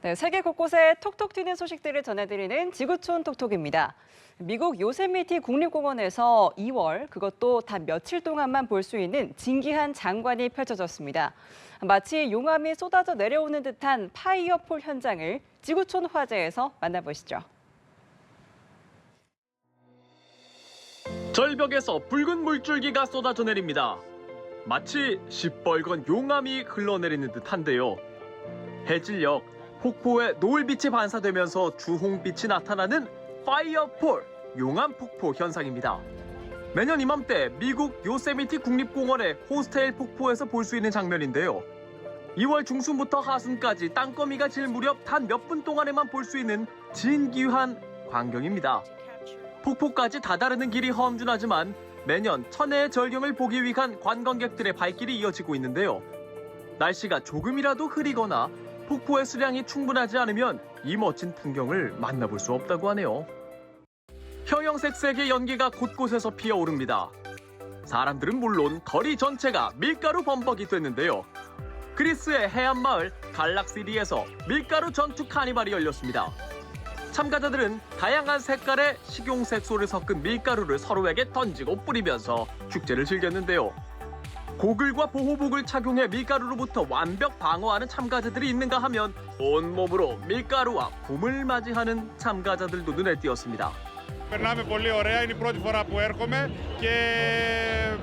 네, 세계 곳곳에 톡톡 튀는 소식들을 전해드리는 지구촌 톡톡입니다. 미국 요세미티 국립공원에서 2월, 그것도 단 며칠 동안만 볼 수 있는 진기한 장관이 펼쳐졌습니다. 마치 용암이 쏟아져 내려오는 듯한 파이어폴 현장을 지구촌 화제에서 만나보시죠. 절벽에서 붉은 물줄기가 쏟아져 내립니다. 마치 시뻘건 용암이 흘러내리는 듯한데요. 해질녘 폭포에 노을빛이 반사되면서 주홍빛이 나타나는 파이어폴, 용암 폭포 현상입니다. 매년 이맘때 미국 요세미티 국립공원의 호스테일 폭포에서 볼 수 있는 장면인데요. 2월 중순부터 하순까지 땅거미가 질 무렵 단 몇 분 동안에만 볼 수 있는 진귀한 광경입니다. 폭포까지 다다르는 길이 험준하지만 매년 천혜의 절경을 보기 위한 관광객들의 발길이 이어지고 있는데요. 날씨가 조금이라도 흐리거나 폭포의 수량이 충분하지 않으면 이 멋진 풍경을 만나볼 수 없다고 하네요. 형형색색의 연기가 곳곳에서 피어오릅니다. 사람들은 물론 거리 전체가 밀가루 범벅이 됐는데요. 그리스의 해안마을 갈락시리에서 밀가루 전투 카니발이 열렸습니다. 참가자들은 다양한 색깔의 식용색소를 섞은 밀가루를 서로에게 던지고 뿌리면서 축제를 즐겼는데요. 고글과 보호복을 착용해 밀가루로부터 완벽 방어하는 참가자들이 있는가 하면 온몸으로 밀가루와 봄을 맞이하는 참가자들도 눈에 띄었습니다. Περνάμε πολύ ωραία, είναι η πρώτη φορά που έρχομαι και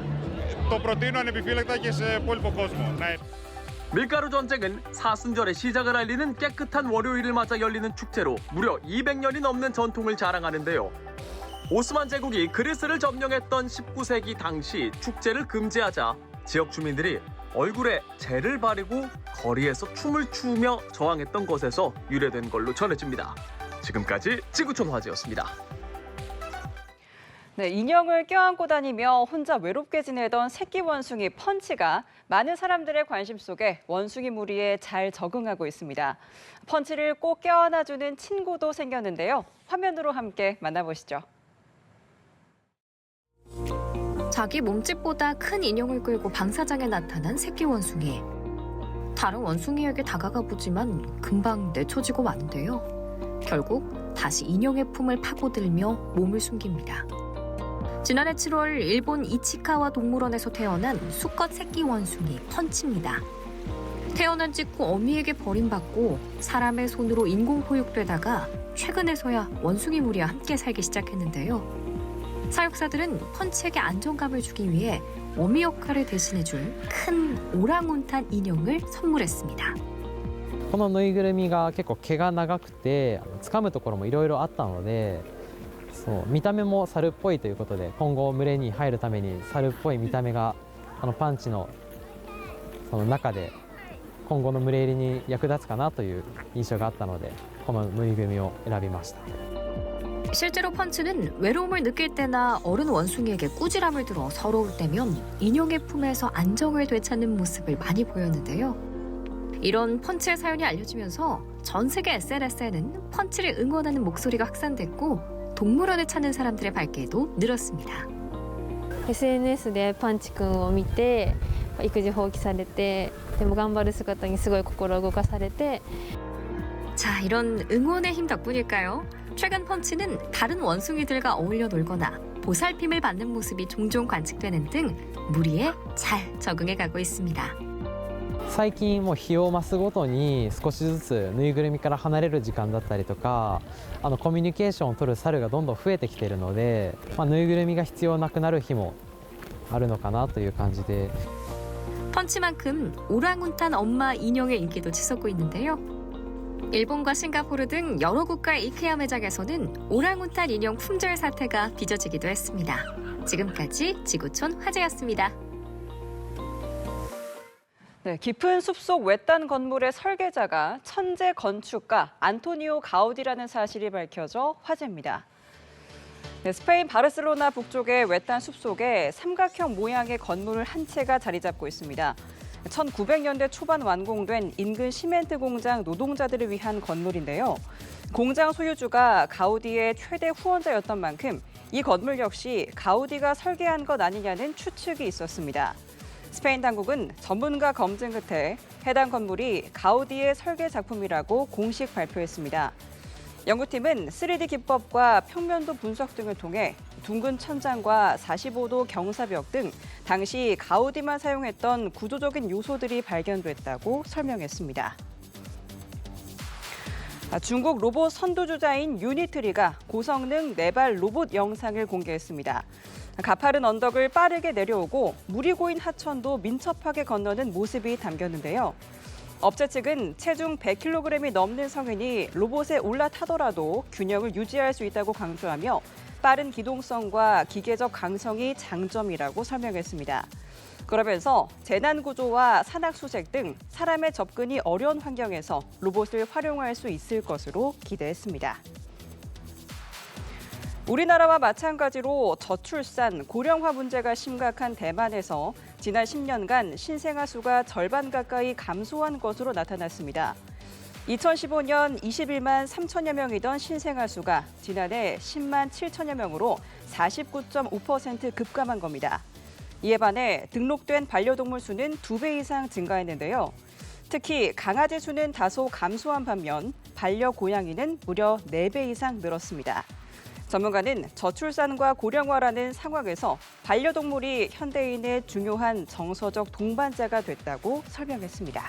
το προτείνω ανεπιφύλακτα και σε υπόλοιπο κόσμο. 밀가루 전쟁은 사순절의 시작을 알리는 깨끗한 월요일을 맞아 열리는 축제로 무려 200년이 넘는 전통을 자랑하는데요. 오스만 제국이 그리스를 점령했던 19세기 당시 축제를 금지하자 지역 주민들이 얼굴에 젤을 바르고 거리에서 춤을 추며 저항했던 것에서 유래된 걸로 전해집니다. 지금까지 지구촌 화제였습니다. 네, 인형을 껴안고 다니며 혼자 외롭게 지내던 새끼 원숭이 펀치가 많은 사람들의 관심 속에 원숭이 무리에 잘 적응하고 있습니다. 펀치를 꼭 껴안아주는 친구도 생겼는데요. 화면으로 함께 만나보시죠. 자기 몸집보다 큰 인형을 끌고 방사장에 나타난 새끼 원숭이. 다른 원숭이에게 다가가 보지만 금방 내쳐지고 마는데요. 결국 다시 인형의 품을 파고들며 몸을 숨깁니다. 지난해 7월 일본 이치카와 동물원에서 태어난 수컷 새끼 원숭이 펀치입니다. 태어난 직후 어미에게 버림받고 사람의 손으로 인공포육되다가 최근에서야 원숭이 무리와 함께 살기 시작했는데요. 사육사들은 펀치에게 안정감을 주기 위해 어미 역할을 대신해줄 큰 오랑우탄 인형을 선물했습니다. このぬいぐるみが結構毛が長くて掴むところもいろいろあったので、見た目も猿っぽいということで今後群れに入るために猿っぽい見た目がパンチの中で今後の群れ入りに役立つかなという印象があったのでこのぬいぐるみを選びました。 실제로 펀치는 외로움을 느낄 때나 어른 원숭이에게 꾸지람을 들어 서러울 때면 인형의 품에서 안정을 되찾는 모습을 많이 보였는데요. 이런 펀치의 사연이 알려지면서 전 세계 SNS에는 펀치를 응원하는 목소리가 확산됐고 동물원을 찾는 사람들의 발길도 늘었습니다. SNS でパンチ君を見て育児放棄されてでも頑張る姿にすごい心動かされて 자, 이런 응원의 힘 덕분일까요? 최근 펀치는 다른 원숭이들과 어울려 놀거나 보살핌을 받는 모습이 종종 관측되는 등 무리에 잘 적응해가고 있습니다. 最近もう日を増すごとに少しずつぬいぐるみから離れる時間だったりとかコミュニケーションを取る猿がどんどん増えてきているので、ぬいぐるみが必要なくなる日もあるのかなという感じで 펀치만큼 오랑우탄 엄마 인형의 인기도 치솟고 있는데요. 일본과 싱가포르 등 여러 국가의 이케아 매장에서는 오랑우탄 인형 품절 사태가 빚어지기도 했습니다. 지금까지 지구촌 화제였습니다. 네, 깊은 숲속 외딴 건물의 설계자가 천재 건축가 안토니오 가우디라는 사실이 밝혀져 화제입니다. 네, 스페인 바르셀로나 북쪽의 외딴 숲속에 삼각형 모양의 건물 한 채가 자리 잡고 있습니다. 1900년대 초반 완공된 인근 시멘트 공장 노동자들을 위한 건물인데요. 공장 소유주가 가우디의 최대 후원자였던 만큼 이 건물 역시 가우디가 설계한 것 아니냐는 추측이 있었습니다. 스페인 당국은 전문가 검증 끝에 해당 건물이 가우디의 설계 작품이라고 공식 발표했습니다. 연구팀은 3D 기법과 평면도 분석 등을 통해 둥근 천장과 45도 경사벽 등 당시 가우디만 사용했던 구조적인 요소들이 발견됐다고 설명했습니다. 중국 로봇 선두주자인 유니트리가 고성능 4발 로봇 영상을 공개했습니다. 가파른 언덕을 빠르게 내려오고 물이 고인 하천도 민첩하게 건너는 모습이 담겼는데요. 업체 측은 체중 100kg이 넘는 성인이 로봇에 올라타더라도 균형을 유지할 수 있다고 강조하며 빠른 기동성과 기계적 강성이 장점이라고 설명했습니다. 그러면서 재난 구조와 산악 수색 등 사람의 접근이 어려운 환경에서 로봇을 활용할 수 있을 것으로 기대했습니다. 우리나라와 마찬가지로 저출산, 고령화 문제가 심각한 대만에서 지난 10년간 신생아 수가 절반 가까이 감소한 것으로 나타났습니다. 2015년 21만 3천여 명이던 신생아 수가 지난해 10만 7천여 명으로 49.5% 급감한 겁니다. 이에 반해 등록된 반려동물 수는 2배 이상 증가했는데요. 특히 강아지 수는 다소 감소한 반면 반려고양이는 무려 4배 이상 늘었습니다. 전문가는 저출산과 고령화라는 상황에서 반려동물이 현대인의 중요한 정서적 동반자가 됐다고 설명했습니다.